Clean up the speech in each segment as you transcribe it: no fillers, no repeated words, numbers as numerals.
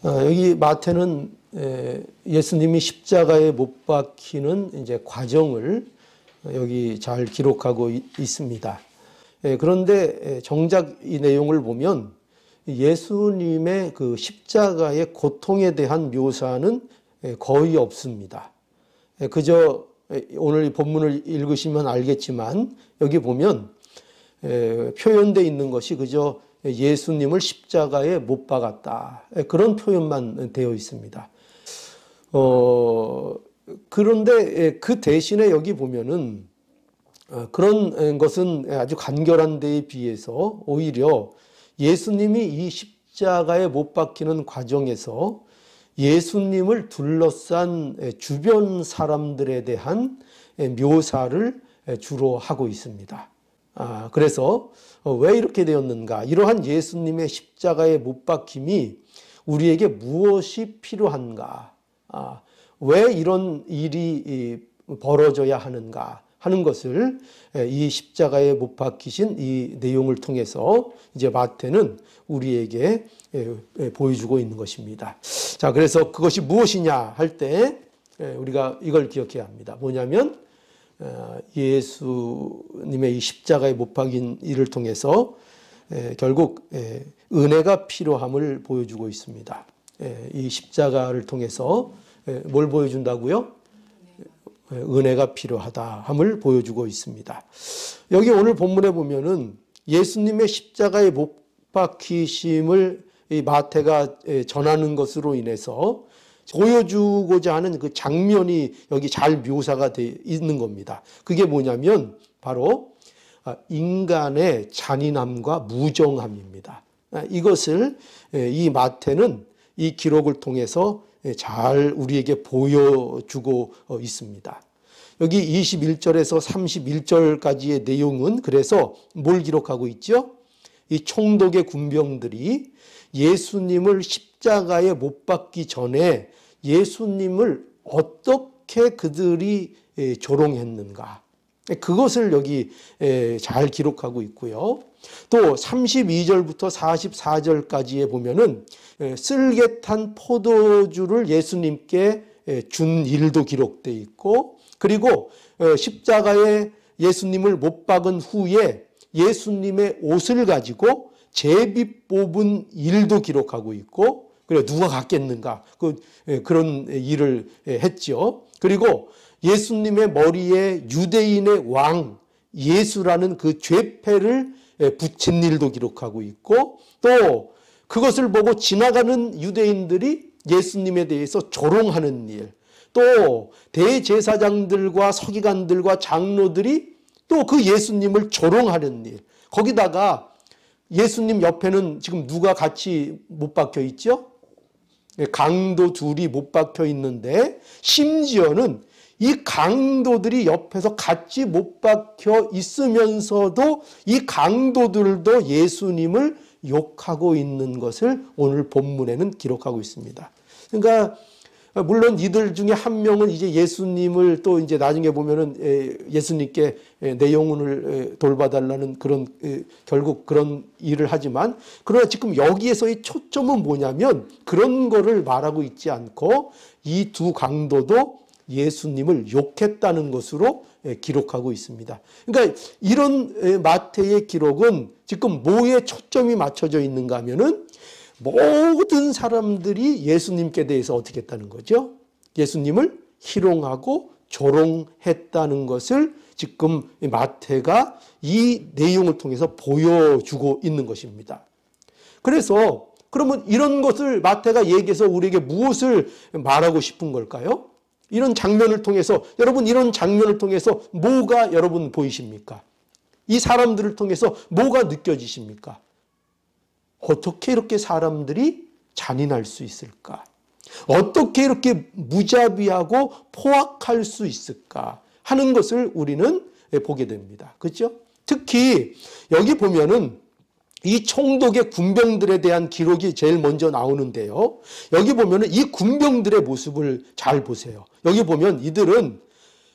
여기 마태는 예수님이 십자가에 못 박히는 이제 과정을 여기 잘 기록하고 있습니다. 그런데 정작 이 내용을 보면 예수님의 그 십자가의 고통에 대한 묘사는 거의 없습니다. 그저 오늘 본문을 읽으시면 알겠지만 여기 보면 표현되어 있는 것이 그저 예수님을 십자가에 못 박았다. 그런 표현만 되어 있습니다. 그런데 그 대신에 여기 보면은 그런 것은 아주 간결한 데에 비해서 오히려 예수님이 이 십자가에 못 박히는 과정에서 예수님을 둘러싼 주변 사람들에 대한 묘사를 주로 하고 있습니다. 그래서 왜 이렇게 되었는가? 이러한 예수님의 십자가에 못 박힘이 우리에게 무엇이 필요한가? 왜 이런 일이 벌어져야 하는가? 하는 것을 이 십자가에 못 박히신 이 내용을 통해서 이제 마태는 우리에게 보여주고 있는 것입니다. 자, 그래서 그것이 무엇이냐 할 때 우리가 이걸 기억해야 합니다. 뭐냐면 예수님의 이 십자가에 못 박인 일을 통해서 결국 은혜가 필요함을 보여주고 있습니다. 이 십자가를 통해서 뭘 보여준다고요? 은혜가 필요하다함을 보여주고 있습니다. 여기 오늘 본문에 보면은 예수님의 십자가에 못 박히심을 이 마태가 전하는 것으로 인해서 보여주고자 하는 그 장면이 여기 잘 묘사가 되어 있는 겁니다. 그게 뭐냐면 바로 인간의 잔인함과 무정함입니다. 이것을 이 마태는 이 기록을 통해서 잘 우리에게 보여주고 있습니다. 여기 21절에서 31절까지의 내용은 그래서 뭘 기록하고 있죠? 이 총독의 군병들이 예수님을 십자가에 못 박기 전에 예수님을 어떻게 그들이 조롱했는가. 그것을 여기 잘 기록하고 있고요. 또 32절부터 44절까지에 보면은 쓸개 탄 포도주를 예수님께 준 일도 기록되어 있고, 그리고 십자가에 예수님을 못 박은 후에 예수님의 옷을 가지고 제비 뽑은 일도 기록하고 있고, 그래 누가 갖겠는가 그런 일을 했죠. 그리고 예수님의 머리에 유대인의 왕 예수라는 그 죄패를 붙인 일도 기록하고 있고, 또 그것을 보고 지나가는 유대인들이 예수님에 대해서 조롱하는 일, 또 대제사장들과 서기관들과 장로들이 또 그 예수님을 조롱하는 일, 거기다가 예수님 옆에는 지금 누가 같이 못 박혀 있죠? 강도 둘이 못 박혀 있는데 심지어는 이 강도들이 옆에서 같이 못 박혀 있으면서도 이 강도들도 예수님을 욕하고 있는 것을 오늘 본문에는 기록하고 있습니다. 그러니까 물론 이들 중에 한 명은 이제 예수님을 또 이제 나중에 보면은 예수님께 내 영혼을 돌봐달라는 그런 결국 그런 일을 하지만, 그러나 지금 여기에서의 초점은 뭐냐면 그런 거를 말하고 있지 않고 이 두 강도도 예수님을 욕했다는 것으로 기록하고 있습니다. 그러니까 이런 마태의 기록은 지금 뭐에 초점이 맞춰져 있는가 하면은 모든 사람들이 예수님께 대해서 어떻게 했다는 거죠? 예수님을 희롱하고 조롱했다는 것을 지금 마태가 이 내용을 통해서 보여주고 있는 것입니다. 그래서 그러면 이런 것을 마태가 얘기해서 우리에게 무엇을 말하고 싶은 걸까요? 이런 장면을 통해서, 여러분 이런 장면을 통해서 뭐가 여러분 보이십니까? 이 사람들을 통해서 뭐가 느껴지십니까? 어떻게 이렇게 사람들이 잔인할 수 있을까? 어떻게 이렇게 무자비하고 포악할 수 있을까? 하는 것을 우리는 보게 됩니다. 그렇죠? 특히 여기 보면은 이 총독의 군병들에 대한 기록이 제일 먼저 나오는데요. 여기 보면은 이 군병들의 모습을 잘 보세요. 여기 보면 이들은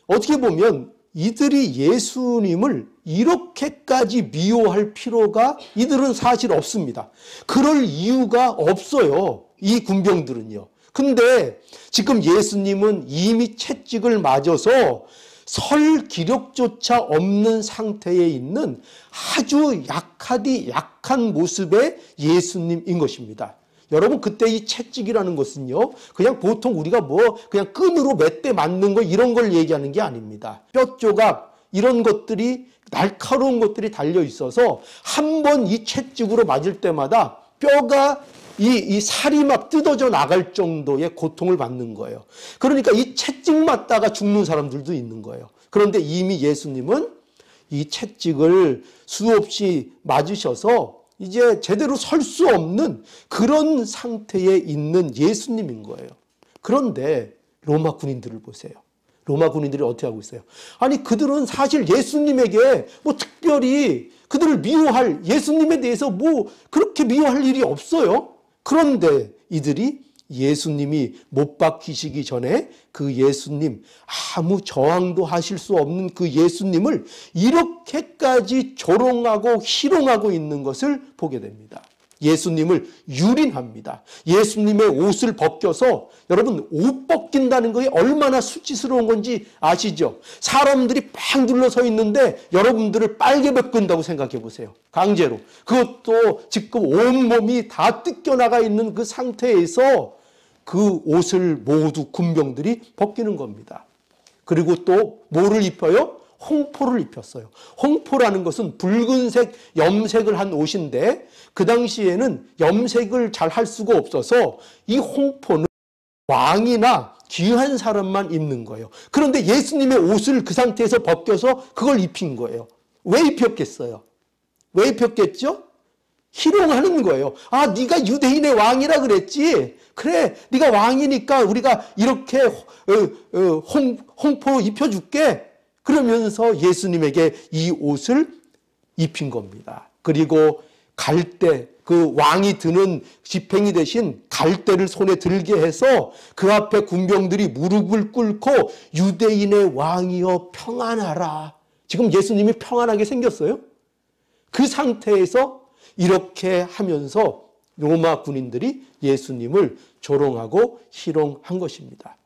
어떻게 보면 이들이 예수님을 이렇게까지 미워할 필요가 이들은 사실 없습니다. 그럴 이유가 없어요. 이 군병들은요. 근데 지금 예수님은 이미 채찍을 맞아서 설 기력조차 없는 상태에 있는 아주 약한 모습의 예수님인 것입니다. 여러분, 그때 이 채찍이라는 것은요, 그냥 보통 우리가 그냥 끈으로 몇 대 맞는 거 이런 걸 얘기하는 게 아닙니다. 뼈 조각 이런 것들이, 날카로운 것들이 달려 있어서 한 번 이 채찍으로 맞을 때마다 뼈가 이 살이 막 뜯어져 나갈 정도의 고통을 받는 거예요. 그러니까 이 채찍 맞다가 죽는 사람들도 있는 거예요. 그런데 이미 예수님은 이 채찍을 수없이 맞으셔서 이제 제대로 설 수 없는 그런 상태에 있는 예수님인 거예요. 그런데 로마 군인들을 보세요. 로마 군인들이 어떻게 하고 있어요? 아니, 그들은 사실 예수님에게 특별히 그들을 미워할, 예수님에 대해서 그렇게 미워할 일이 없어요. 그런데 이들이 예수님이 못 박히시기 전에 그 예수님, 아무 저항도 하실 수 없는 그 예수님을 이렇게까지 조롱하고 희롱하고 있는 것을 보게 됩니다. 예수님을 유린합니다. 예수님의 옷을 벗겨서, 여러분, 옷 벗긴다는 것이 얼마나 수치스러운 건지 아시죠? 사람들이 팍 둘러서 있는데 여러분들을 빨개 벗긴다고 생각해 보세요. 강제로. 그것도 지금 온몸이 다 뜯겨나가 있는 그 상태에서 그 옷을 모두 군병들이 벗기는 겁니다. 그리고 또 뭐를 입혀요? 홍포를 입혔어요. 홍포라는 것은 붉은색 염색을 한 옷인데 그 당시에는 염색을 잘 할 수가 없어서 이 홍포는 왕이나 귀한 사람만 입는 거예요. 그런데 예수님의 옷을 그 상태에서 벗겨서 그걸 입힌 거예요. 왜 입혔겠어요? 왜 입혔겠죠? 희롱하는 거예요. 아, 네가 유대인의 왕이라 그랬지? 그래, 네가 왕이니까 우리가 이렇게 홍포 입혀줄게. 그러면서 예수님에게 이 옷을 입힌 겁니다. 그리고 갈대, 그 왕이 드는 지팽이 대신 갈대를 손에 들게 해서 그 앞에 군병들이 무릎을 꿇고 유대인의 왕이여 평안하라. 지금 예수님이 평안하게 생겼어요. 그 상태에서 이렇게 하면서 로마 군인들이 예수님을 조롱하고 희롱한 것입니다.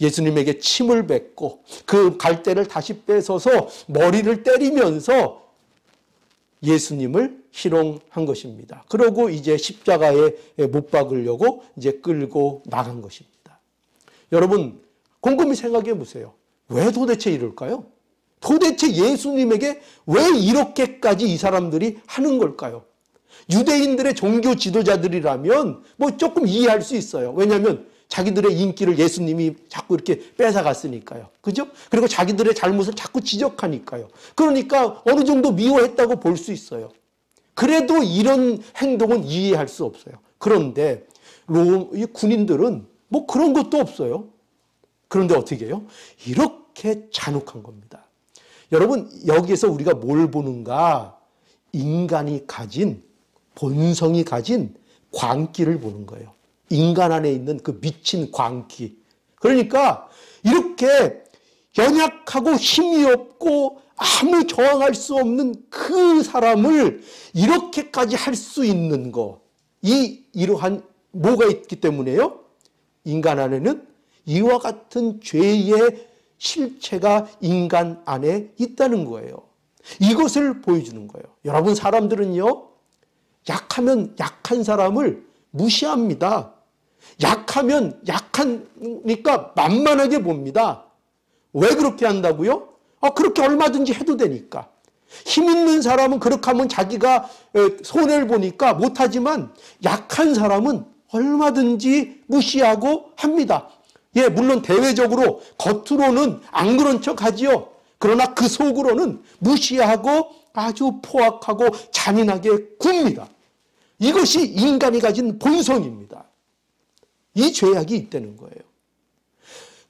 예수님에게 침을 뱉고 그 갈대를 다시 뺏어서 머리를 때리면서 예수님을 희롱한 것입니다. 그러고 이제 십자가에 못 박으려고 이제 끌고 나간 것입니다. 여러분, 곰곰이 생각해 보세요. 왜 도대체 이럴까요? 도대체 예수님에게 왜 이렇게까지 이 사람들이 하는 걸까요? 유대인들의 종교 지도자들이라면 조금 이해할 수 있어요. 왜냐하면 자기들의 인기를 예수님이 자꾸 이렇게 뺏어갔으니까요. 그죠? 그리고 자기들의 잘못을 자꾸 지적하니까요. 그러니까 어느 정도 미워했다고 볼 수 있어요. 그래도 이런 행동은 이해할 수 없어요. 그런데 이 군인들은 그런 것도 없어요. 그런데 어떻게 해요? 이렇게 잔혹한 겁니다. 여러분, 여기에서 우리가 뭘 보는가? 인간이 가진, 본성이 가진 광기를 보는 거예요. 인간 안에 있는 그 미친 광기. 그러니까 이렇게 연약하고 힘이 없고 아무 저항할 수 없는 그 사람을 이렇게까지 할 수 있는 거. 이러한 뭐가 있기 때문에요? 인간 안에는 이와 같은 죄의 실체가 인간 안에 있다는 거예요. 이것을 보여주는 거예요. 여러분, 사람들은요, 약하면 약한 사람을 무시합니다. 약하면 약하니까 만만하게 봅니다. 왜 그렇게 한다고요? 그렇게 얼마든지 해도 되니까. 힘 있는 사람은 그렇게 하면 자기가 손해를 보니까 못하지만 약한 사람은 얼마든지 무시하고 합니다. 예, 물론 대외적으로 겉으로는 안 그런 척 하지요. 그러나 그 속으로는 무시하고 아주 포악하고 잔인하게 굽니다. 이것이 인간이 가진 본성입니다. 이 죄악이 있다는 거예요.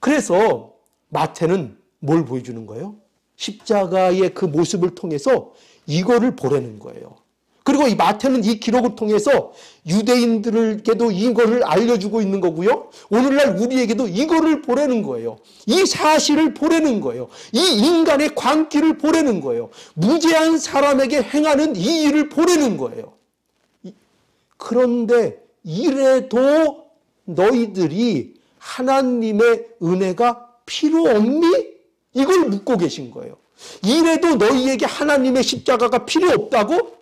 그래서 마태는 뭘 보여주는 거예요? 십자가의 그 모습을 통해서 이거를 보라는 거예요. 그리고 이 마태는 이 기록을 통해서 유대인들에게도 이거를 알려주고 있는 거고요. 오늘날 우리에게도 이거를 보라는 거예요. 이 사실을 보라는 거예요. 이 인간의 광기를 보라는 거예요. 무죄한 사람에게 행하는 이 일을 보라는 거예요. 그런데 이래도 너희들이 하나님의 은혜가 필요 없니? 이걸 묻고 계신 거예요. 이래도 너희에게 하나님의 십자가가 필요 없다고?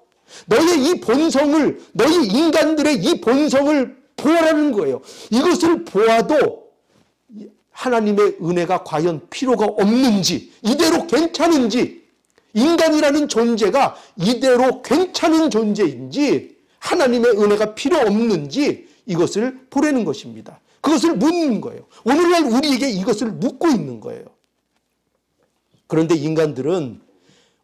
너희의 이 본성을, 너희 인간들의 이 본성을 보라는 거예요. 이것을 보아도 하나님의 은혜가 과연 필요가 없는지, 이대로 괜찮은지, 인간이라는 존재가 이대로 괜찮은 존재인지, 하나님의 은혜가 필요 없는지 이것을 보라는 것입니다. 그것을 묻는 거예요. 오늘날 우리에게 이것을 묻고 있는 거예요. 그런데 인간들은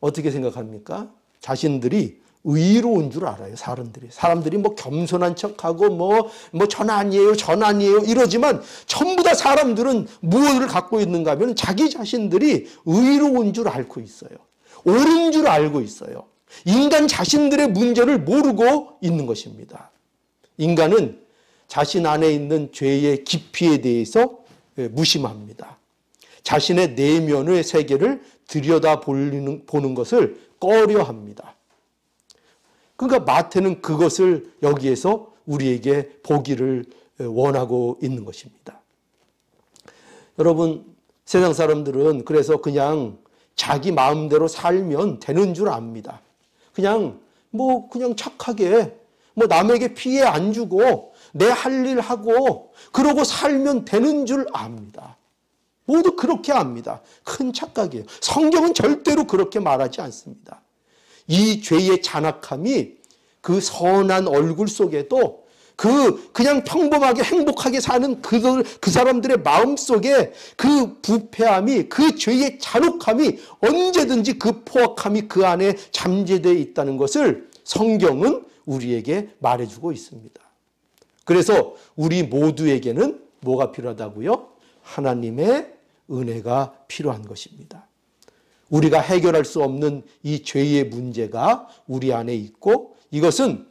어떻게 생각합니까? 자신들이 의로운 줄 알아요, 사람들이. 사람들이 뭐 겸손한 척하고 뭐 전 아니에요, 전 아니에요 이러지만 전부 다 사람들은 무엇을 갖고 있는가 하면 자기 자신들이 의로운 줄 알고 있어요. 옳은 줄 알고 있어요. 인간 자신들의 문제를 모르고 있는 것입니다. 인간은 자신 안에 있는 죄의 깊이에 대해서 무심합니다. 자신의 내면의 세계를 들여다보는 것을 꺼려합니다. 그러니까 마태는 그것을 여기에서 우리에게 보기를 원하고 있는 것입니다. 여러분, 세상 사람들은 그래서 그냥 자기 마음대로 살면 되는 줄 압니다. 그냥 착하게 남에게 피해 안 주고 내 할 일 하고 그러고 살면 되는 줄 압니다. 모두 그렇게 압니다. 큰 착각이에요. 성경은 절대로 그렇게 말하지 않습니다. 이 죄의 잔악함이 그 선한 얼굴 속에도 그냥 평범하게 행복하게 사는 그 사람들의 마음 속에 그 부패함이, 그 죄의 잔혹함이 언제든지 그 포악함이 그 안에 잠재되어 있다는 것을 성경은 우리에게 말해주고 있습니다. 그래서 우리 모두에게는 뭐가 필요하다고요? 하나님의 은혜가 필요한 것입니다. 우리가 해결할 수 없는 이 죄의 문제가 우리 안에 있고 이것은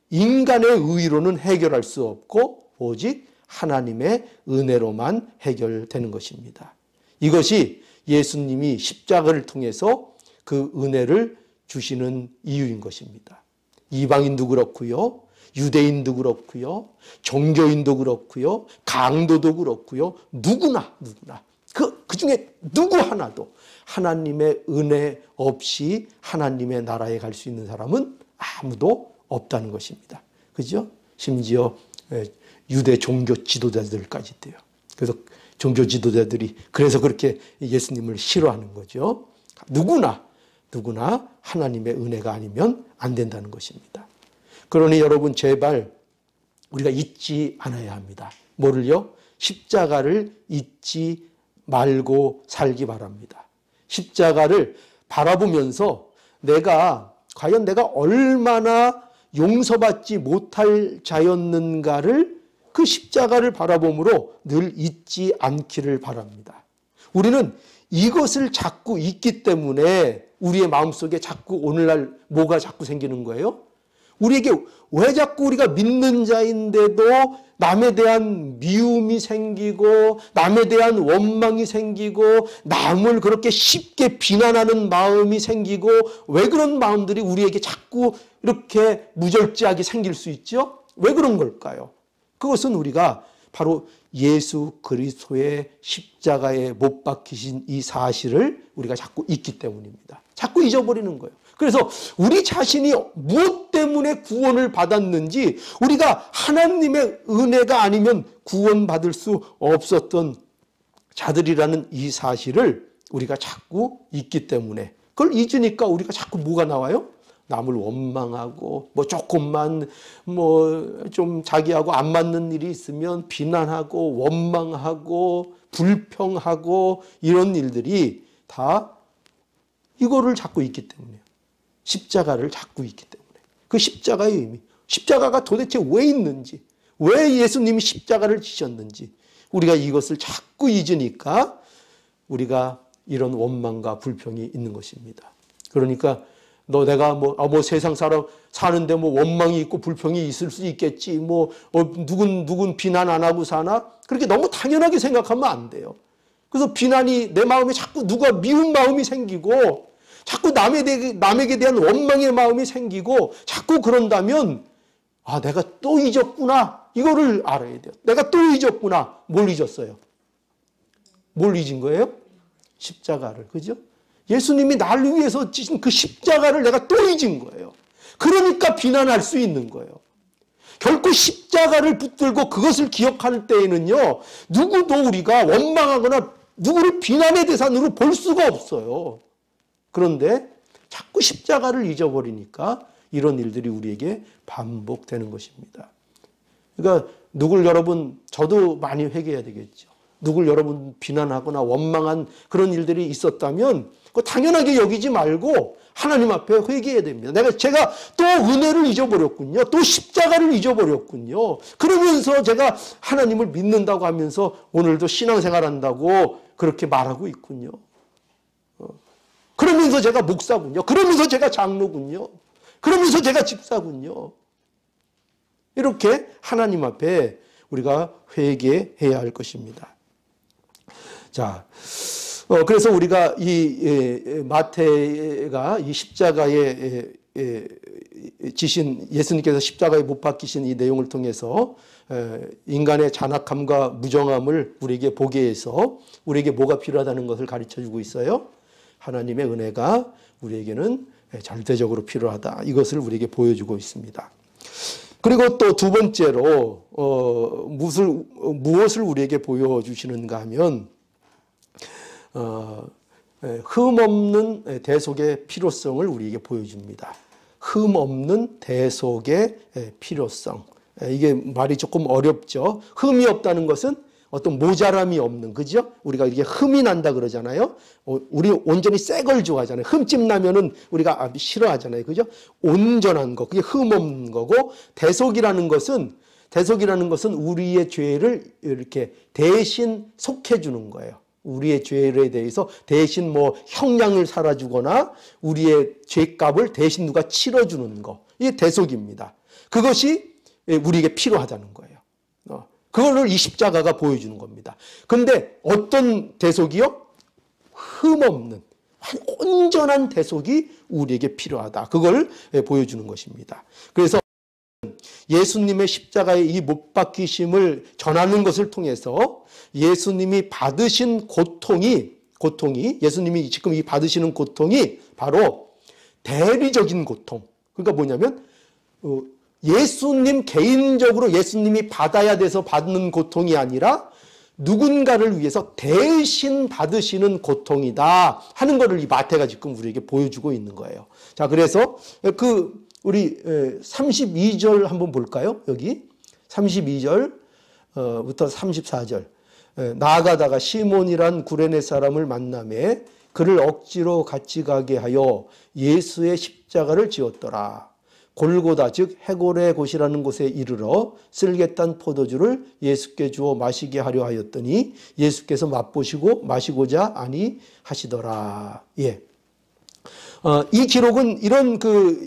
인간의 의로는 해결할 수 없고 오직 하나님의 은혜로만 해결되는 것입니다. 이것이 예수님이 십자가를 통해서 그 은혜를 주시는 이유인 것입니다. 이방인도 그렇고요. 유대인도 그렇고요. 종교인도 그렇고요. 강도도 그렇고요. 누구나 그 중에 누구 하나도 하나님의 은혜 없이 하나님의 나라에 갈 수 있는 사람은 아무도 없다는 것입니다. 그죠? 심지어 유대 종교 지도자들까지 돼요. 그래서 종교 지도자들이 그래서 그렇게 예수님을 싫어하는 거죠. 누구나 하나님의 은혜가 아니면 안 된다는 것입니다. 그러니 여러분 제발 우리가 잊지 않아야 합니다. 뭐를요? 십자가를 잊지 말고 살기 바랍니다. 십자가를 바라보면서 과연 내가 얼마나 용서받지 못할 자였는가를 그 십자가를 바라봄으로 늘 잊지 않기를 바랍니다. 우리는 이것을 자꾸 잊기 때문에 우리의 마음속에 자꾸 오늘날 뭐가 자꾸 생기는 거예요? 우리에게 왜 자꾸 우리가 믿는 자인데도 남에 대한 미움이 생기고 남에 대한 원망이 생기고 남을 그렇게 쉽게 비난하는 마음이 생기고 왜 그런 마음들이 우리에게 자꾸 이렇게 무절제하게 생길 수 있죠? 왜 그런 걸까요? 그것은 우리가 바로 예수 그리스도의 십자가에 못 박히신 이 사실을 우리가 자꾸 잊기 때문입니다. 자꾸 잊어버리는 거예요. 그래서 우리 자신이 무엇 때문에 구원을 받았는지 우리가 하나님의 은혜가 아니면 구원받을 수 없었던 자들이라는 이 사실을 우리가 자꾸 잊기 때문에 그걸 잊으니까 우리가 자꾸 뭐가 나와요? 남을 원망하고 조금만 좀 자기하고 안 맞는 일이 있으면 비난하고 원망하고 불평하고 이런 일들이 다 이거를 자꾸 잊기 때문이에요. 십자가를 자꾸 잊기 때문에. 그 십자가의 의미, 십자가가 도대체 왜 있는지, 왜 예수님이 십자가를 지셨는지 우리가 이것을 자꾸 잊으니까 우리가 이런 원망과 불평이 있는 것입니다. 그러니까 내가 세상 사람 사는데 원망이 있고 불평이 있을 수 있겠지. 누군 비난 안 하고 사나? 그렇게 너무 당연하게 생각하면 안 돼요. 그래서 비난이 내 마음에 자꾸 누가 미운 마음이 생기고 자꾸 남에게 대한 원망의 마음이 생기고 자꾸 그런다면 아, 내가 또 잊었구나. 이거를 알아야 돼요. 내가 또 잊었구나. 뭘 잊었어요? 뭘 잊은 거예요? 십자가를. 그죠? 예수님이 나를 위해서 지신 그 십자가를 내가 또 잊은 거예요. 그러니까 비난할 수 있는 거예요. 결코 십자가를 붙들고 그것을 기억할 때에는요, 누구도 우리가 원망하거나 누구를 비난의 대상으로 볼 수가 없어요. 그런데 자꾸 십자가를 잊어버리니까 이런 일들이 우리에게 반복되는 것입니다. 그러니까 누굴 여러분, 저도 많이 회개해야 되겠죠. 누굴 여러분 비난하거나 원망한 그런 일들이 있었다면 그거 당연하게 여기지 말고 하나님 앞에 회개해야 됩니다. 제가 또 은혜를 잊어버렸군요. 또 십자가를 잊어버렸군요. 그러면서 제가 하나님을 믿는다고 하면서 오늘도 신앙생활 한다고 그렇게 말하고 있군요. 그러면서 제가 목사군요. 그러면서 제가 장로군요. 그러면서 제가 집사군요. 이렇게 하나님 앞에 우리가 회개해야 할 것입니다. 자, 그래서 우리가 이 마태가 이 십자가에 지신, 예수님께서 십자가에 못 박히신 이 내용을 통해서 인간의 잔악함과 무정함을 우리에게 보게 해서 우리에게 뭐가 필요하다는 것을 가르쳐주고 있어요. 하나님의 은혜가 우리에게는 절대적으로 필요하다. 이것을 우리에게 보여주고 있습니다. 그리고 또 두 번째로 무엇을 우리에게 보여주시는가 하면 흠없는 대속의 필요성을 우리에게 보여줍니다. 흠없는 대속의 필요성. 이게 말이 조금 어렵죠. 흠이 없다는 것은 어떤 모자람이 없는, 그죠? 우리가 이게 흠이 난다 그러잖아요. 우리 온전히 새 걸 좋아하잖아요. 흠집 나면은 우리가 싫어하잖아요. 그죠? 온전한 거, 그게 흠 없는 거고, 대속이라는 것은 우리의 죄를 이렇게 대신 속해주는 거예요. 우리의 죄에 대해서 대신 뭐 형량을 살아주거나 우리의 죄값을 대신 누가 치러주는 거. 이게 대속입니다. 그것이 우리에게 필요하다는 거예요. 그거를 이 십자가가 보여주는 겁니다. 근데 어떤 대속이요? 흠없는 온전한 대속이 우리에게 필요하다. 그걸 보여주는 것입니다. 그래서 예수님의 십자가의 이 못 박히심을 전하는 것을 통해서 예수님이 받으신 고통이 예수님이 지금 이 받으시는 고통이 바로 대리적인 고통. 그러니까 뭐냐면 예수님 개인적으로 예수님이 받아야 돼서 받는 고통이 아니라 누군가를 위해서 대신 받으시는 고통이다 하는 것을 이 마태가 지금 우리에게 보여주고 있는 거예요. 자, 그래서 우리 32절 한번 볼까요? 여기 32절부터 34절. 나아가다가 시몬이란 구레네 사람을 만나매 그를 억지로 같이 가게 하여 예수의 십자가를 지었더라. 골고다 즉 해골의 곳이라는 곳에 이르러 쓸개탄 포도주를 예수께 주어 마시게 하려 하였더니 예수께서 맛보시고 마시고자 아니하시더라. 예. 이 기록은 이런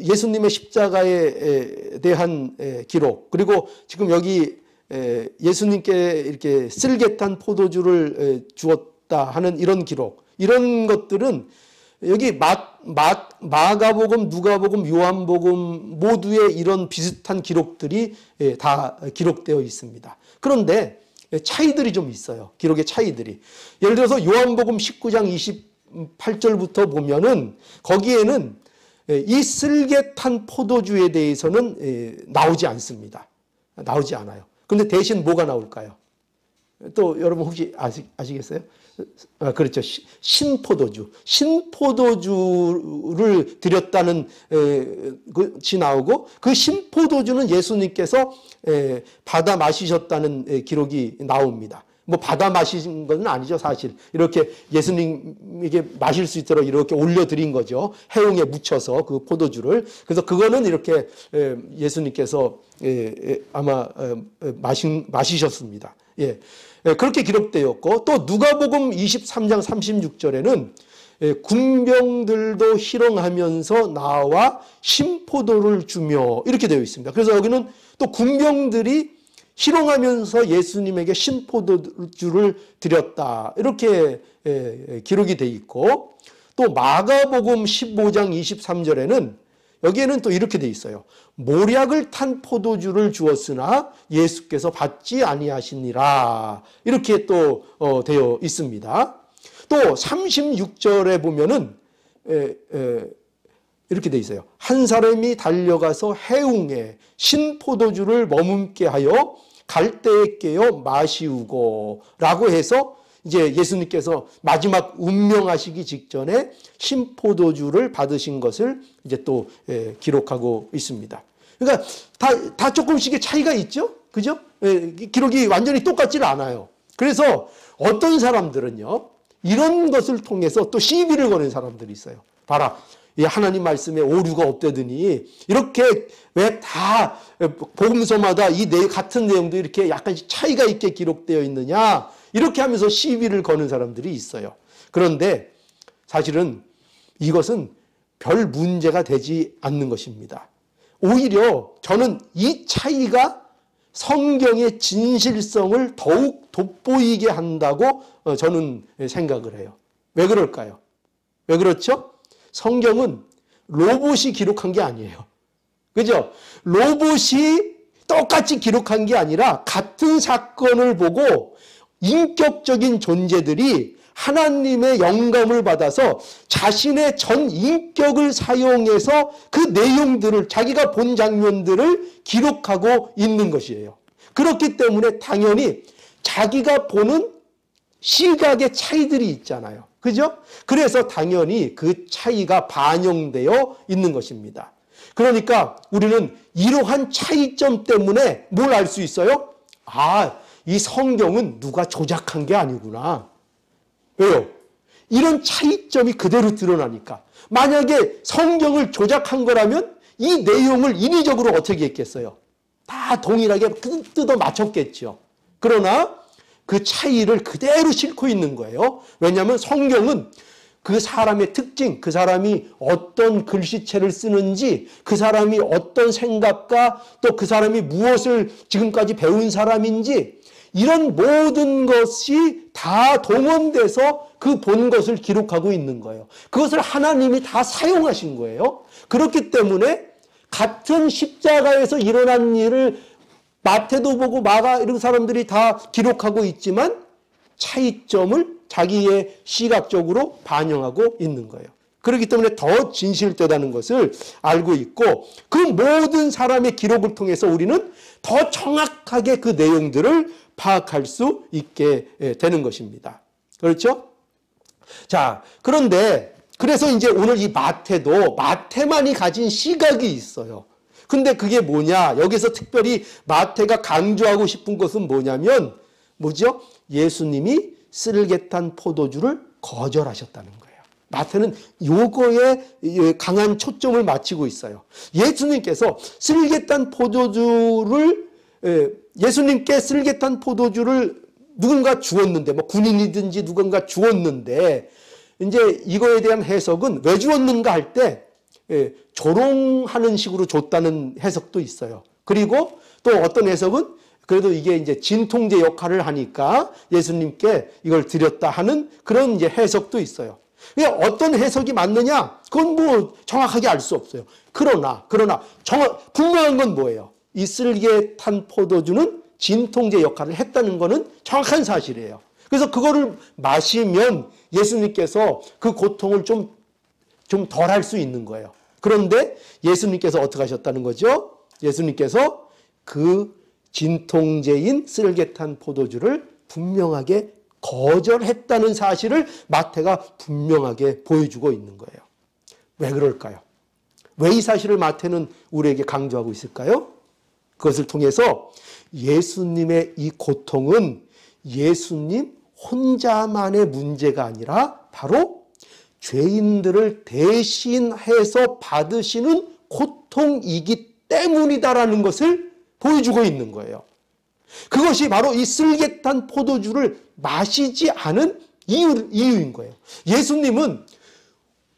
예수님의 십자가에 대한 기록, 그리고 지금 여기 예수님께 이렇게 쓸개탄 포도주를 주었다 하는 이런 기록, 이런 것들은 여기 마가복음, 누가복음, 요한복음 모두에 이런 비슷한 기록들이 다 기록되어 있습니다. 그런데 차이들이 좀 있어요. 기록의 차이들이. 예를 들어서 요한복음 19장 28절부터 보면은 거기에는 이 쓸개탄 포도주에 대해서는 나오지 않습니다. 나오지 않아요. 근데 대신 뭐가 나올까요? 또 여러분 혹시 아시겠어요? 그렇죠. 신포도주를 드렸다는 것이 나오고, 그 신포도주는 예수님께서 받아 마시셨다는 기록이 나옵니다. 뭐 받아 마신 건 아니죠, 사실. 이렇게 예수님에게 마실 수 있도록 이렇게 올려드린 거죠. 해웅에 묻혀서 그 포도주를. 그래서 그거는 이렇게 예수님께서 아마 마시셨습니다. 예. 그렇게 기록되었고, 또 누가복음 23장 36절에는 군병들도 희롱하면서 나와 신포도를 주며 이렇게 되어 있습니다. 그래서 여기는 또 군병들이 희롱하면서 예수님에게 신포도주를 드렸다, 이렇게 기록이 되어 있고, 또 마가복음 15장 23절에는 여기에는 또 이렇게 돼 있어요. 모략을 탄 포도주를 주었으나 예수께서 받지 아니하시니라. 이렇게 또 되어 있습니다. 또 36절에 보면은 이렇게 돼 있어요. 한 사람이 달려가서 해웅에 신포도주를 머금게 하여 갈대에 깨어 마시우고 라고 해서 이제 예수님께서 마지막 운명하시기 직전에 신포도주를 받으신 것을 이제 또 기록하고 있습니다. 그러니까 다 조금씩의 차이가 있죠? 그죠? 기록이 완전히 똑같지는 않아요. 그래서 어떤 사람들은요, 이런 것을 통해서 또 시비를 거는 사람들이 있어요. 봐라. 이 하나님 말씀에 오류가 없다더니 이렇게 왜 다 복음서마다 이 같은 내용도 이렇게 약간씩 차이가 있게 기록되어 있느냐, 이렇게 하면서 시비를 거는 사람들이 있어요. 그런데 사실은 이것은 별 문제가 되지 않는 것입니다. 오히려 저는 이 차이가 성경의 진실성을 더욱 돋보이게 한다고 저는 생각을 해요. 왜 그럴까요? 왜 그렇죠? 성경은 로봇이 기록한 게 아니에요. 그죠? 로봇이 똑같이 기록한 게 아니라 같은 사건을 보고 인격적인 존재들이 하나님의 영감을 받아서 자신의 전 인격을 사용해서 그 내용들을, 자기가 본 장면들을 기록하고 있는 것이에요. 그렇기 때문에 당연히 자기가 보는 시각의 차이들이 있잖아요. 그죠? 그래서 당연히 그 차이가 반영되어 있는 것입니다. 그러니까 우리는 이러한 차이점 때문에 뭘 알 수 있어요? 아, 이 성경은 누가 조작한 게 아니구나. 왜요? 이런 차이점이 그대로 드러나니까. 만약에 성경을 조작한 거라면 이 내용을 인위적으로 어떻게 했겠어요? 다 동일하게 뜯어 맞췄겠죠. 그러나 그 차이를 그대로 싣고 있는 거예요. 왜냐하면 성경은 그 사람의 특징, 그 사람이 어떤 글씨체를 쓰는지, 그 사람이 어떤 생각과 또 그 사람이 무엇을 지금까지 배운 사람인지, 이런 모든 것이 다 동원돼서 그 본 것을 기록하고 있는 거예요. 그것을 하나님이 다 사용하신 거예요. 그렇기 때문에 같은 십자가에서 일어난 일을 마태도 보고 마가 이런 사람들이 다 기록하고 있지만 차이점을 자기의 시각적으로 반영하고 있는 거예요. 그렇기 때문에 더 진실되다는 것을 알고 있고, 그 모든 사람의 기록을 통해서 우리는 더 정확하게 그 내용들을 파악할 수 있게 되는 것입니다. 그렇죠? 자, 그런데 그래서 이제 오늘 이 마태도 마태만이 가진 시각이 있어요. 근데 그게 뭐냐? 여기서 특별히 마태가 강조하고 싶은 것은 뭐냐면, 뭐죠? 예수님이 쓸개탄 포도주를 거절하셨다는 거예요. 마태는 요거에 강한 초점을 맞추고 있어요. 예수님께서 쓸개탄 포도주를, 예수님께 쓸개탄 포도주를 누군가 주었는데, 뭐 군인이든지 누군가 주었는데, 이제 이거에 대한 해석은 왜 주었는가 할 때, 조롱하는 식으로 줬다는 해석도 있어요. 그리고 또 어떤 해석은 그래도 이게 이제 진통제 역할을 하니까 예수님께 이걸 드렸다 하는 그런 이제 해석도 있어요. 어떤 해석이 맞느냐? 그건 뭐 정확하게 알 수 없어요. 그러나 분명한 건 뭐예요? 이 쓸개 탄 포도주는 진통제 역할을 했다는 거는 정확한 사실이에요. 그래서 그거를 마시면 예수님께서 그 고통을 좀 덜 할 수 있는 거예요. 그런데 예수님께서 어떻게 하셨다는 거죠? 예수님께서 그 진통제인 쓸개탄 포도주를 분명하게 거절했다는 사실을 마태가 분명하게 보여주고 있는 거예요. 왜 그럴까요? 왜 이 사실을 마태는 우리에게 강조하고 있을까요? 그것을 통해서 예수님의 이 고통은 예수님 혼자만의 문제가 아니라 바로 죄인들을 대신해서 받으시는 고통이기 때문이다라는 것을 보여주고 있는 거예요. 그것이 바로 이 쓸개탄 포도주를 마시지 않은 이유인 거예요. 예수님은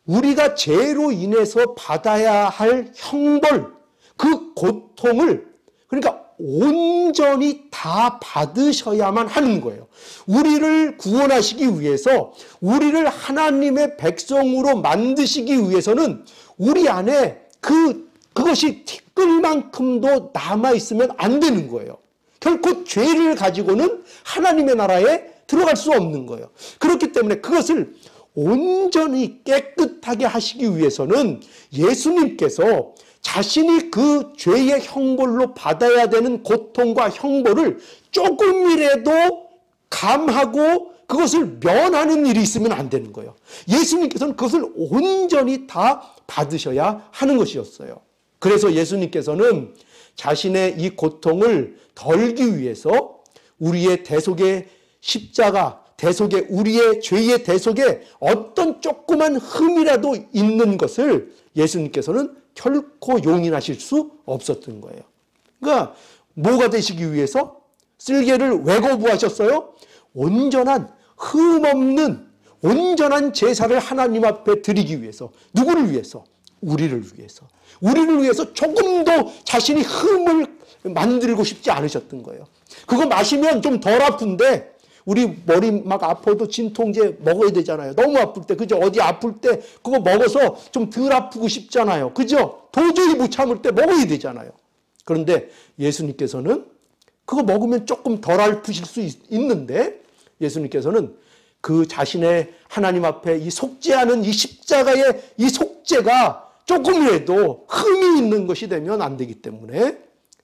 우리가 죄로 인해서 받아야 할 형벌, 그 고통을 그러니까 온전히 다 받으셔야만 하는 거예요. 우리를 구원하시기 위해서, 우리를 하나님의 백성으로 만드시기 위해서는 우리 안에 그것이 티끌만큼도 남아있으면 안 되는 거예요. 결코 죄를 가지고는 하나님의 나라에 들어갈 수 없는 거예요. 그렇기 때문에 그것을 온전히 깨끗하게 하시기 위해서는 예수님께서 자신이 그 죄의 형벌로 받아야 되는 고통과 형벌을 조금이라도 감하고 그것을 면하는 일이 있으면 안 되는 거예요. 예수님께서는 그것을 온전히 다 받으셔야 하는 것이었어요. 그래서 예수님께서는 자신의 이 고통을 덜기 위해서 우리의 대속의 십자가, 대속의 우리의 죄의 대속에 어떤 조그만 흠이라도 있는 것을 예수님께서는 결코 용인하실 수 없었던 거예요. 그러니까 뭐가 되시기 위해서 쓸개를 왜 거부하셨어요? 온전한 흠 없는 온전한 제사를 하나님 앞에 드리기 위해서. 누구를 위해서? 우리를 위해서. 우리를 위해서 조금도 자신이 흠을 만들고 싶지 않으셨던 거예요. 그거 마시면 좀 덜 아픈데 우리 머리 막 아파도 진통제 먹어야 되잖아요. 너무 아플 때, 그죠? 어디 아플 때 그거 먹어서 좀 덜 아프고 싶잖아요. 그죠? 도저히 못 참을 때 먹어야 되잖아요. 그런데 예수님께서는 그거 먹으면 조금 덜 아프실 수 있는데 예수님께서는 그 자신의 하나님 앞에 이 속죄하는 이 십자가의 이 속죄가 조금이라도 흠이 있는 것이 되면 안 되기 때문에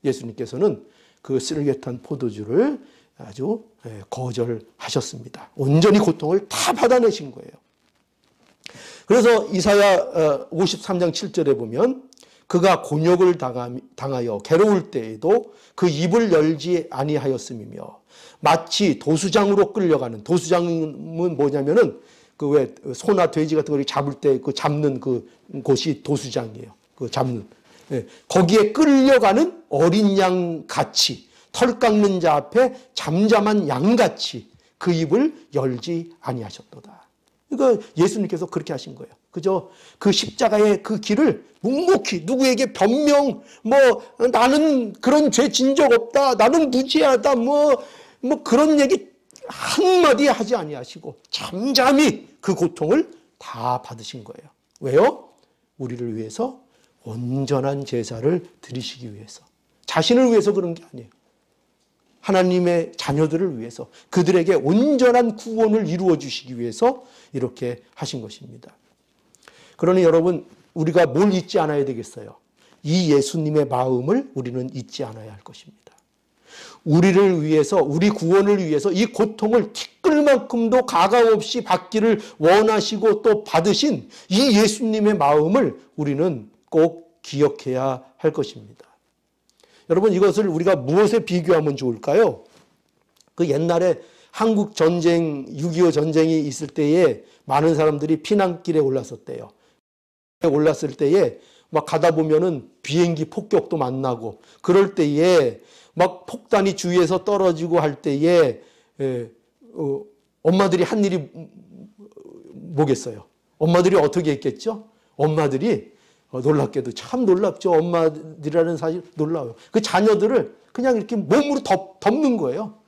예수님께서는 그 쓰레기탄 포도주를 아주 거절하셨습니다. 온전히 고통을 다 받아내신 거예요. 그래서 이사야 53장 7절에 보면 그가 곤욕을 당하여 괴로울 때에도 그 입을 열지 아니하였음이며 마치 도수장으로 끌려가는, 도수장은 뭐냐면은 그 왜 소나 돼지 같은 걸 잡을 때 그 잡는 그 곳이 도수장이에요. 그 잡는. 거기에 끌려가는 어린 양 같이, 털 깎는 자 앞에 잠잠한 양 같이 그 입을 열지 아니하셨도다. 그러니까 예수님께서 그렇게 하신 거예요. 그죠? 그 십자가의 그 길을 묵묵히 누구에게 변명, 나는 그런 죄 진 적 없다, 나는 무죄하다, 그런 얘기 한마디 하지 아니하시고 잠잠히 그 고통을 다 받으신 거예요. 왜요? 우리를 위해서 온전한 제사를 드리시기 위해서. 자신을 위해서 그런 게 아니에요. 하나님의 자녀들을 위해서, 그들에게 온전한 구원을 이루어 주시기 위해서 이렇게 하신 것입니다. 그러니 여러분, 우리가 뭘 잊지 않아야 되겠어요? 이 예수님의 마음을 우리는 잊지 않아야 할 것입니다. 우리를 위해서, 우리 구원을 위해서 이 고통을 티끌만큼도 가감 없이 받기를 원하시고 또 받으신 이 예수님의 마음을 우리는 꼭 기억해야 할 것입니다. 여러분, 이것을 우리가 무엇에 비교하면 좋을까요? 그 옛날에 한국 전쟁, 6.25 전쟁이 있을 때에 많은 사람들이 피난길에 올랐었대요. 올랐을 때에 막 가다 보면은 비행기 폭격도 만나고 그럴 때에 막 폭탄이 주위에서 떨어지고 할 때에 엄마들이 한 일이 뭐겠어요? 엄마들이 어떻게 했겠죠? 엄마들이 놀랍게도 참 놀랍죠. 엄마들이라는 사실 놀라워요. 그 자녀들을 그냥 이렇게 몸으로 덮는 거예요.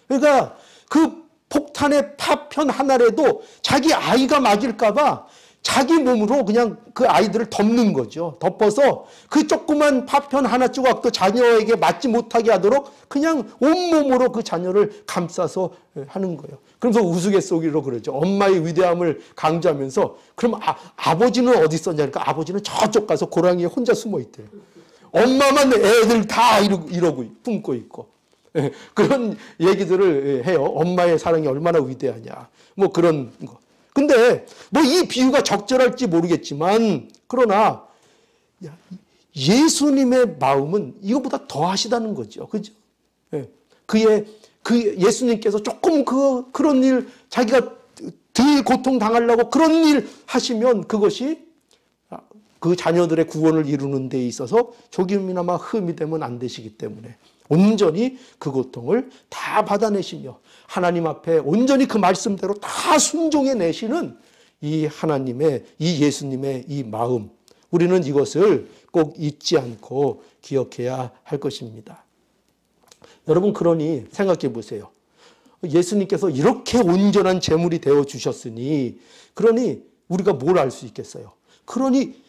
그러니까 그 폭탄의 파편 하나라도 자기 아이가 맞을까 봐 자기 몸으로 그냥 그 아이들을 덮는 거죠. 덮어서 그 조그만 파편 하나 조각도 자녀에게 맞지 못하게 하도록 그냥 온몸으로 그 자녀를 감싸서 하는 거예요. 그러면서 우스갯소리로 그러죠. 엄마의 위대함을 강조하면서 그럼 아버지는 어디 있었냐? 그러니까 아버지는 저쪽 가서 고랑이에 혼자 숨어 있대요. 엄마만 애들 다 이러고 품고 있고. 그런 얘기들을 해요. 엄마의 사랑이 얼마나 위대하냐. 그런 거. 근데 이 비유가 적절할지 모르겠지만 그러나 예수님의 마음은 이것보다 더 하시다는 거죠. 그죠? 예수님께서 조금 그런 일, 자기가 덜 고통 당하려고 그런 일 하시면 그것이 그 자녀들의 구원을 이루는 데 있어서 조금이나마 흠이 되면 안 되시기 때문에 온전히 그 고통을 다 받아내시며 하나님 앞에 온전히 그 말씀대로 다 순종해 내시는 이 하나님의, 이 예수님의 이 마음, 우리는 이것을 꼭 잊지 않고 기억해야 할 것입니다. 여러분, 그러니 생각해 보세요. 예수님께서 이렇게 온전한 제물이 되어 주셨으니, 그러니 우리가 뭘 알 수 있겠어요? 그러니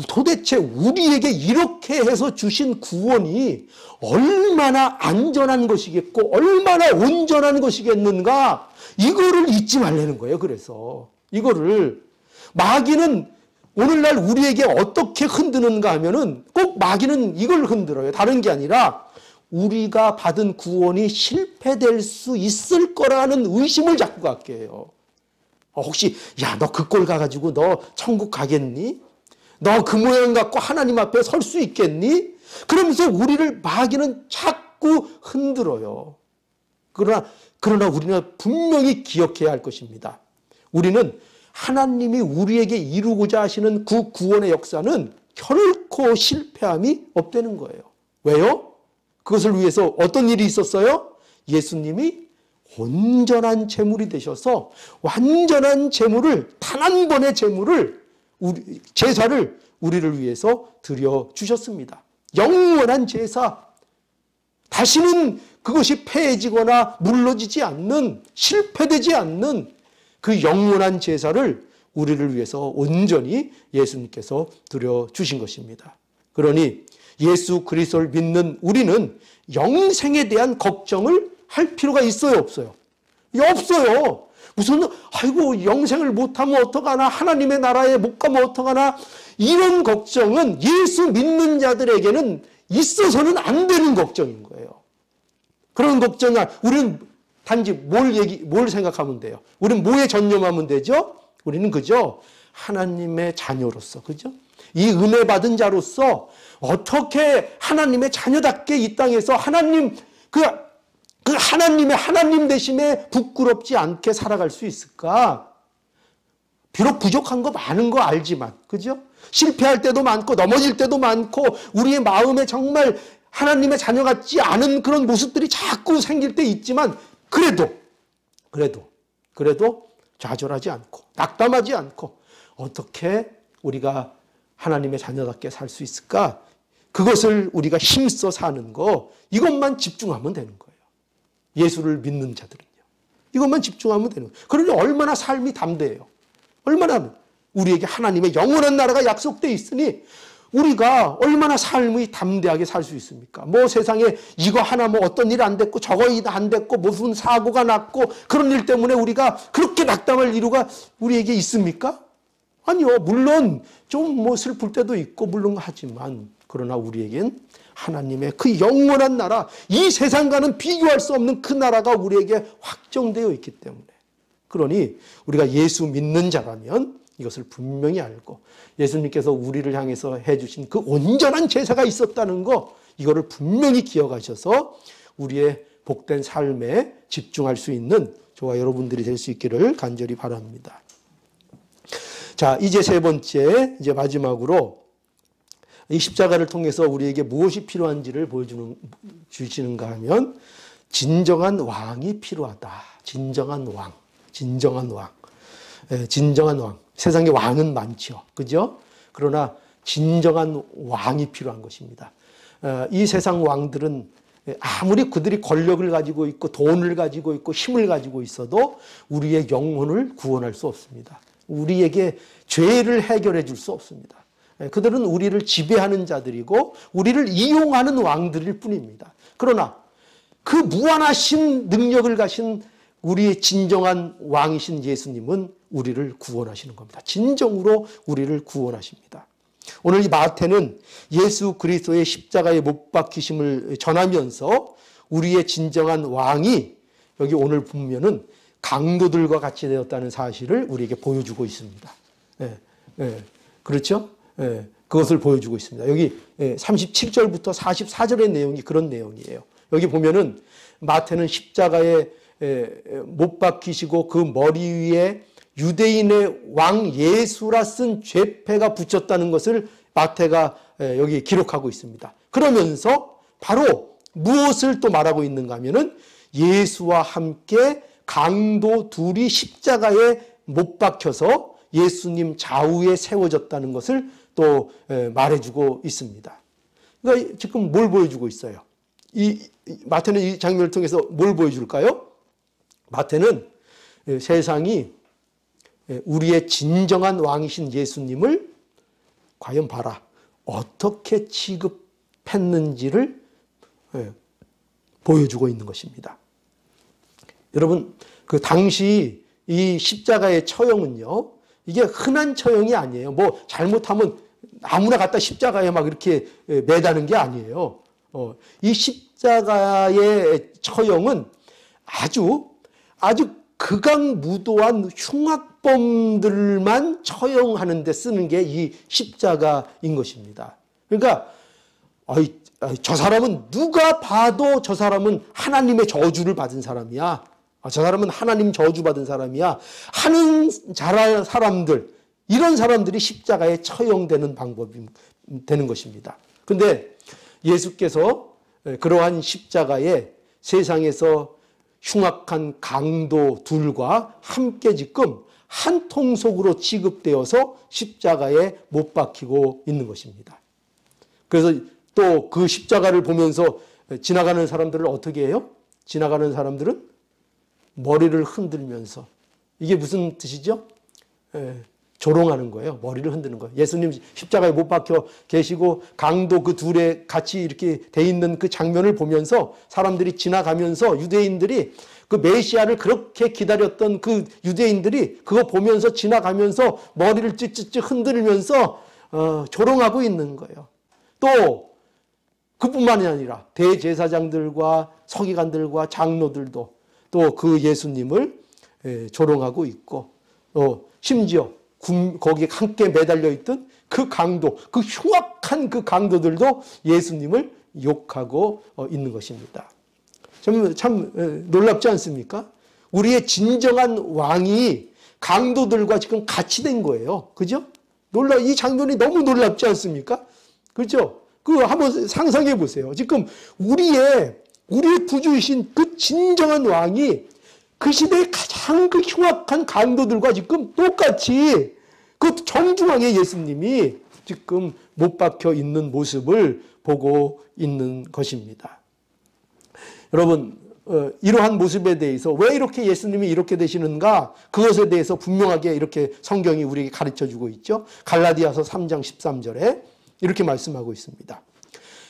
도대체 우리에게 이렇게 해서 주신 구원이 얼마나 안전한 것이겠고 얼마나 온전한 것이겠는가, 이거를 잊지 말라는 거예요. 그래서 이거를 마귀는 오늘날 우리에게 어떻게 흔드는가 하면은 꼭 마귀는 이걸 흔들어요. 다른 게 아니라 우리가 받은 구원이 실패될 수 있을 거라는 의심을 자꾸 갖게 해요. 혹시 야, 너 그 꼴 가가지고 너 천국 가겠니? 너 그 모양 갖고 하나님 앞에 설 수 있겠니? 그러면서 우리를 마귀는 자꾸 흔들어요. 그러나 우리는 분명히 기억해야 할 것입니다. 우리는 하나님이 우리에게 이루고자 하시는 그 구원의 역사는 결코 실패함이 없다는 거예요. 왜요? 그것을 위해서 어떤 일이 있었어요? 예수님이 온전한 제물이 되셔서 완전한 제물을, 단 한 번의 제사를 우리를 위해서 드려 주셨습니다. 영원한 제사, 다시는 그것이 폐해지거나 물러지지 않는, 실패되지 않는 그 영원한 제사를 우리를 위해서 온전히 예수님께서 드려 주신 것입니다. 그러니 예수 그리스도를 믿는 우리는 영생에 대한 걱정을 할 필요가 있어요, 없어요? 없어요. 무슨 아이고 영생을 못하면 어떡하나, 하나님의 나라에 못 가면 어떡하나, 이런 걱정은 예수 믿는 자들에게는 있어서는 안 되는 걱정인 거예요. 그런 걱정을 우리는 단지 뭘 생각하면 돼요? 우리는 뭐에 전념하면 되죠? 우리는 그저 하나님의 자녀로서, 그죠? 이 은혜 받은 자로서 어떻게 하나님의 자녀답게 이 땅에서 하나님, 그 하나님의 하나님 되심에 부끄럽지 않게 살아갈 수 있을까? 비록 부족한 거 많은 거 알지만, 그죠? 실패할 때도 많고 넘어질 때도 많고 우리의 마음에 정말 하나님의 자녀 같지 않은 그런 모습들이 자꾸 생길 때 있지만, 그래도 좌절하지 않고 낙담하지 않고 어떻게 우리가 하나님의 자녀답게 살 수 있을까? 그것을 우리가 힘써 사는 거, 이것만 집중하면 되는 거예요. 예수를 믿는 자들은요. 이것만 집중하면 되는 거예요. 그러니 얼마나 삶이 담대해요. 얼마나 우리에게 하나님의 영원한 나라가 약속되어 있으니 우리가 얼마나 삶이 담대하게 살 수 있습니까? 뭐 세상에 이거 하나 뭐 어떤 일 안 됐고 저거 안 됐고 무슨 사고가 났고 그런 일 때문에 우리가 그렇게 낙담할 이유가 우리에게 있습니까? 아니요. 물론 좀 뭐 슬플 때도 있고 물론 하지만, 그러나 우리에겐 하나님의 그 영원한 나라, 이 세상과는 비교할 수 없는 그 나라가 우리에게 확정되어 있기 때문에, 그러니 우리가 예수 믿는 자라면 이것을 분명히 알고 예수님께서 우리를 향해서 해주신 그 온전한 제사가 있었다는 거, 이거를 분명히 기억하셔서 우리의 복된 삶에 집중할 수 있는 저와 여러분들이 될 수 있기를 간절히 바랍니다. 자, 이제 세 번째, 이제 마지막으로 이 십자가를 통해서 우리에게 무엇이 필요한지를 보여주시는가 하면 진정한 왕이 필요하다. 진정한 왕. 세상에 왕은 많죠. 그죠? 그러나 진정한 왕이 필요한 것입니다. 이 세상 왕들은 아무리 그들이 권력을 가지고 있고 돈을 가지고 있고 힘을 가지고 있어도 우리의 영혼을 구원할 수 없습니다. 우리에게 죄를 해결해 줄 수 없습니다. 그들은 우리를 지배하는 자들이고 우리를 이용하는 왕들일 뿐입니다. 그러나 그 무한하신 능력을 가신 우리의 진정한 왕이신 예수님은 우리를 구원하시는 겁니다. 진정으로 우리를 구원하십니다. 오늘 이 마태는 예수 그리스도의 십자가에 못 박히심을 전하면서 우리의 진정한 왕이 여기 오늘 보면은 강도들과 같이 되었다는 사실을 우리에게 보여주고 있습니다. 그렇죠? 그것을 보여주고 있습니다. 여기 37절부터 44절의 내용이 그런 내용이에요. 여기 보면은 마태는 십자가에 못 박히시고 그 머리 위에 유대인의 왕 예수라 쓴 죄패가 붙였다는 것을 마태가 여기 기록하고 있습니다. 그러면서 바로 무엇을 또 말하고 있는가 하면은 예수와 함께 강도 둘이 십자가에 못 박혀서 예수님 좌우에 세워졌다는 것을 또 말해주고 있습니다. 그러니까 지금 뭘 보여주고 있어요? 마태는 이 장면을 통해서 뭘 보여줄까요? 마태는 세상이 우리의 진정한 왕이신 예수님을 과연 봐라. 어떻게 취급했는지를 보여주고 있는 것입니다. 여러분, 그 당시 이 십자가의 처형은요, 이게 흔한 처형이 아니에요. 뭐 잘못하면 아무나 갖다 십자가에 막 이렇게 매다는 게 아니에요. 이 십자가의 처형은 아주 극악무도한 흉악범들만 처형하는 데 쓰는 게 이 십자가인 것입니다. 그러니까 저 사람은 누가 봐도 저 사람은 하나님의 저주를 받은 사람이야. 저 사람은 하나님 저주받은 사람이야 하는 사람들, 이런 사람들이 십자가에 처형되는 방법이 되는 것입니다. 그런데 예수께서 그러한 십자가에 세상에서 흉악한 강도들과 함께 지금 한 통속으로 취급되어서 십자가에 못 박히고 있는 것입니다. 그래서 또 그 십자가를 보면서 지나가는 사람들을 어떻게 해요? 지나가는 사람들은 머리를 흔들면서, 이게 무슨 뜻이죠? 조롱하는 거예요. 머리를 흔드는 거예요. 예수님 십자가에 못 박혀 계시고 강도 그 둘에 같이 이렇게 돼 있는 그 장면을 보면서 사람들이 지나가면서, 유대인들이 그 메시아를 그렇게 기다렸던 그 유대인들이 그거 보면서 지나가면서 머리를 찌찌찌 흔들면서 조롱하고 있는 거예요. 또 그뿐만이 아니라 대제사장들과 서기관들과 장로들도 또 그 예수님을 조롱하고 있고, 심지어 거기에 함께 매달려 있던 그 강도, 그 흉악한 그 강도들도 예수님을 욕하고 있는 것입니다. 참 놀랍지 않습니까? 우리의 진정한 왕이 강도들과 지금 같이 된 거예요. 그죠? 이 장면이 너무 놀랍지 않습니까? 그렇죠? 한번 상상해 보세요. 지금 우리의 구주이신 그 진정한 왕이 그 시대의 가장 그 흉악한 강도들과 지금 똑같이 그 정중앙에 예수님이 지금 못 박혀 있는 모습을 보고 있는 것입니다. 여러분, 이러한 모습에 대해서 왜 이렇게 예수님이 이렇게 되시는가, 그것에 대해서 분명하게 이렇게 성경이 우리에게 가르쳐주고 있죠. 갈라디아서 3장 13절에 이렇게 말씀하고 있습니다.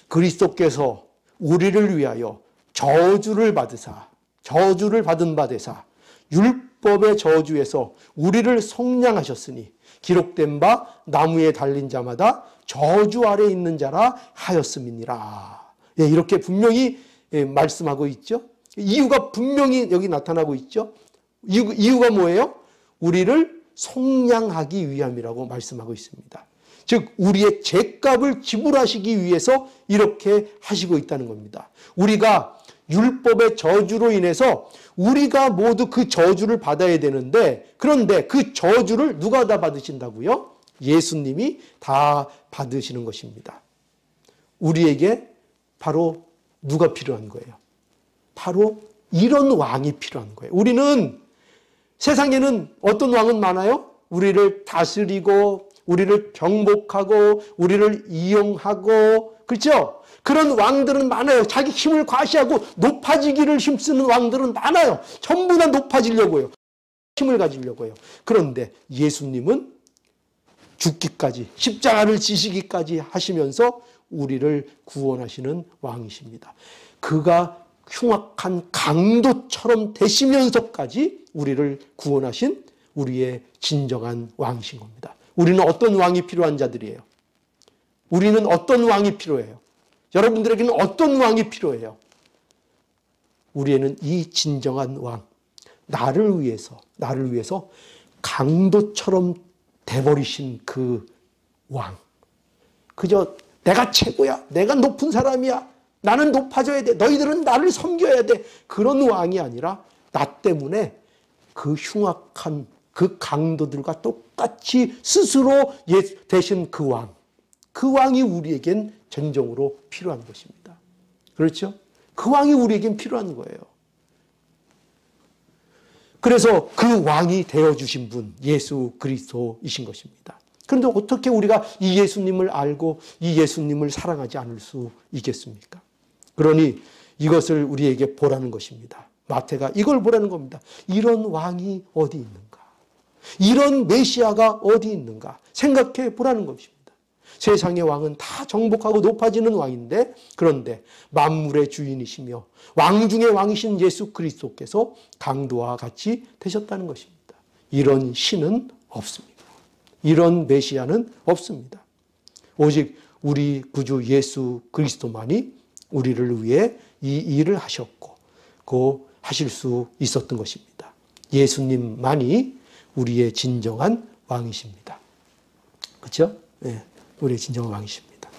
그리스도께서 우리를 위하여 저주를 받은 바 되사 율법의 저주에서 우리를 속량하셨으니 기록된 바 나무에 달린 자마다 저주 아래 있는 자라 하였음이니라. 이렇게 분명히 말씀하고 있죠. 이유가 분명히 여기 나타나고 있죠. 이유가 뭐예요? 우리를 속량하기 위함이라고 말씀하고 있습니다. 즉 우리의 죄값을 지불하시기 위해서 이렇게 하시고 있다는 겁니다. 우리가 율법의 저주로 인해서 우리가 모두 그 저주를 받아야 되는데, 그런데 그 저주를 누가 다 받으신다고요? 예수님이 다 받으시는 것입니다. 우리에게 바로 누가 필요한 거예요? 바로 이런 왕이 필요한 거예요. 우리는, 세상에는 어떤 왕은 많아요? 우리를 다스리고 우리를 정복하고 우리를 이용하고, 그렇죠? 그런 왕들은 많아요. 자기 힘을 과시하고 높아지기를 힘쓰는 왕들은 많아요. 전부 다 높아지려고요. 힘을 가지려고요. 그런데 예수님은 죽기까지, 십자가를 지시기까지 하시면서 우리를 구원하시는 왕이십니다. 그가 흉악한 강도처럼 되시면서까지 우리를 구원하신 우리의 진정한 왕이신 겁니다. 우리는 어떤 왕이 필요한 자들이에요? 우리는 어떤 왕이 필요해요? 여러분들에게는 어떤 왕이 필요해요? 우리에는 이 진정한 왕, 나를 위해서 강도처럼 돼버리신 그 왕. 그저 내가 최고야, 내가 높은 사람이야, 나는 높아져야 돼, 너희들은 나를 섬겨야 돼, 그런 왕이 아니라 나 때문에 그 흉악한 그 강도들과 똑같이 스스로 되신 그 왕, 그 왕이 우리에겐 전정으로 필요한 것입니다. 그렇죠? 그 왕이 우리에겐 필요한 거예요. 그래서 그 왕이 되어주신 분, 예수 그리스도이신 것입니다. 그런데 어떻게 우리가 이 예수님을 알고 이 예수님을 사랑하지 않을 수 있겠습니까? 그러니 이것을 우리에게 보라는 것입니다. 마태가 이걸 보라는 겁니다. 이런 왕이 어디 있는가? 이런 메시아가 어디 있는가? 생각해 보라는 것입니다. 세상의 왕은 다 정복하고 높아지는 왕인데, 그런데 만물의 주인이시며 왕 중의 왕이신 예수 그리스도께서 강도와 같이 되셨다는 것입니다. 이런 신은 없습니다. 이런 메시아는 없습니다. 오직 우리 구주 예수 그리스도만이 우리를 위해 이 일을 하셨고 그 하실 수 있었던 것입니다. 예수님만이 우리의 진정한 왕이십니다. 그렇죠? 네, 우리의 진정한 왕이십니다.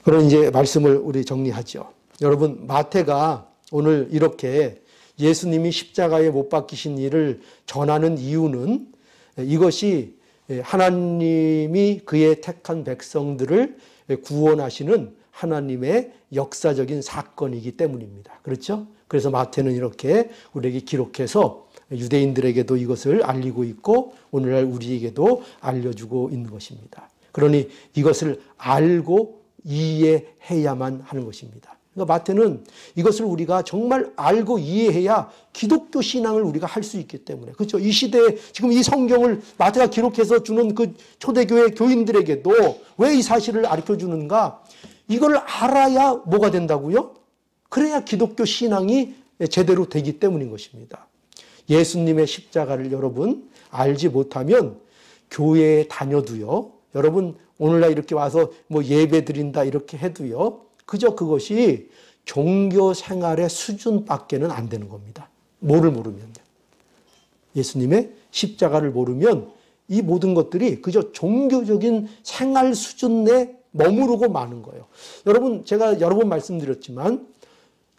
그럼 이제 말씀을 우리 정리하죠. 여러분, 마태가 오늘 이렇게 예수님이 십자가에 못 박히신 일을 전하는 이유는 이것이 하나님이 그의 택한 백성들을 구원하시는 하나님의 역사적인 사건이기 때문입니다. 그렇죠? 그래서 마태는 이렇게 우리에게 기록해서 유대인들에게도 이것을 알리고 있고 오늘날 우리에게도 알려주고 있는 것입니다. 그러니 이것을 알고 이해해야만 하는 것입니다. 그러니까 마태는 이것을 우리가 정말 알고 이해해야 기독교 신앙을 우리가 할 수 있기 때문에, 그렇죠? 이 시대에 지금 이 성경을 마태가 기록해서 주는 그 초대교회 교인들에게도 왜 이 사실을 가르쳐 주는가? 이걸 알아야 뭐가 된다고요? 그래야 기독교 신앙이 제대로 되기 때문인 것입니다. 예수님의 십자가를 여러분 알지 못하면 교회에 다녀도요, 여러분 오늘날 이렇게 와서 뭐 예배 드린다 이렇게 해도요, 그저 그것이 종교 생활의 수준밖에는 안 되는 겁니다. 뭐를 모르면요. 예수님의 십자가를 모르면 이 모든 것들이 그저 종교적인 생활 수준에 머무르고 마는 거예요. 여러분, 제가 여러 번 말씀드렸지만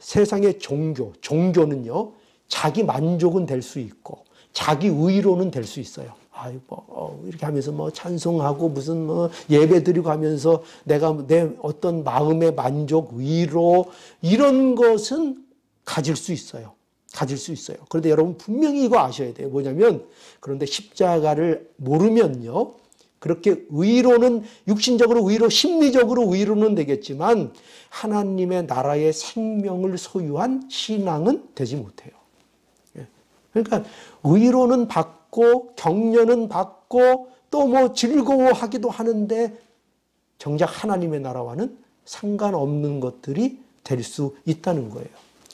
세상의 종교는요, 자기 만족은 될 수 있고 자기 의로는 될 수 있어요. 아이고, 이렇게 하면서 뭐 찬송하고 무슨 뭐 예배 드리고 하면서 내가 내 어떤 마음의 만족, 위로, 이런 것은 가질 수 있어요. 가질 수 있어요. 그런데 여러분 분명히 이거 아셔야 돼요. 뭐냐면, 그런데 십자가를 모르면요, 그렇게 의로는, 육신적으로 의로, 심리적으로 의로는 되겠지만 하나님의 나라의 생명을 소유한 신앙은 되지 못해요. 그러니까 의로는 받고 격려는 받고 또 뭐 즐거워하기도 하는데 정작 하나님의 나라와는 상관없는 것들이 될 수 있다는 거예요.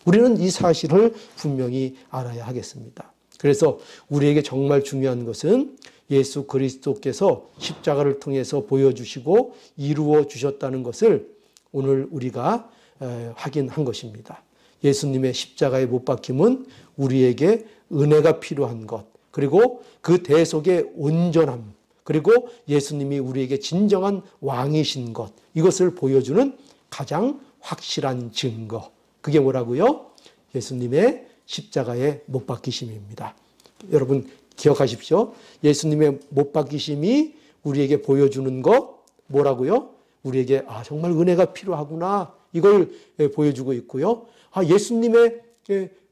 우리는 이 사실을 분명히 알아야 하겠습니다. 그래서 우리에게 정말 중요한 것은 예수 그리스도께서 십자가를 통해서 보여주시고 이루어 주셨다는 것을 오늘 우리가 확인한 것입니다. 예수님의 십자가에 못 박힘은 우리에게 은혜가 필요한 것, 그리고 그 대속의 온전함, 그리고 예수님이 우리에게 진정한 왕이신 것, 이것을 보여주는 가장 확실한 증거. 그게 뭐라고요? 예수님의 십자가에 못 박히심입니다. 여러분 기억하십시오. 예수님의 못 박히심이 우리에게 보여주는 것 뭐라고요? 우리에게 정말 은혜가 필요하구나, 이걸 보여주고 있고요. 예수님의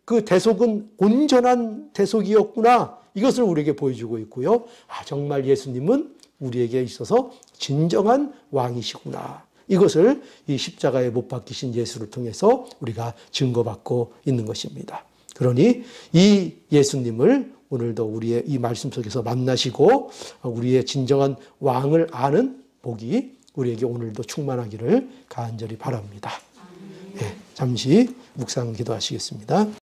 그 대속은 온전한 대속이었구나, 이것을 우리에게 보여주고 있고요. 정말 예수님은 우리에게 있어서 진정한 왕이시구나, 이것을 이 십자가에 못 박히신 예수를 통해서 우리가 증거받고 있는 것입니다. 그러니 이 예수님을 오늘도 우리의 이 말씀 속에서 만나시고 우리의 진정한 왕을 아는 복이 우리에게 오늘도 충만하기를 간절히 바랍니다. 네, 잠시 묵상 기도하시겠습니다.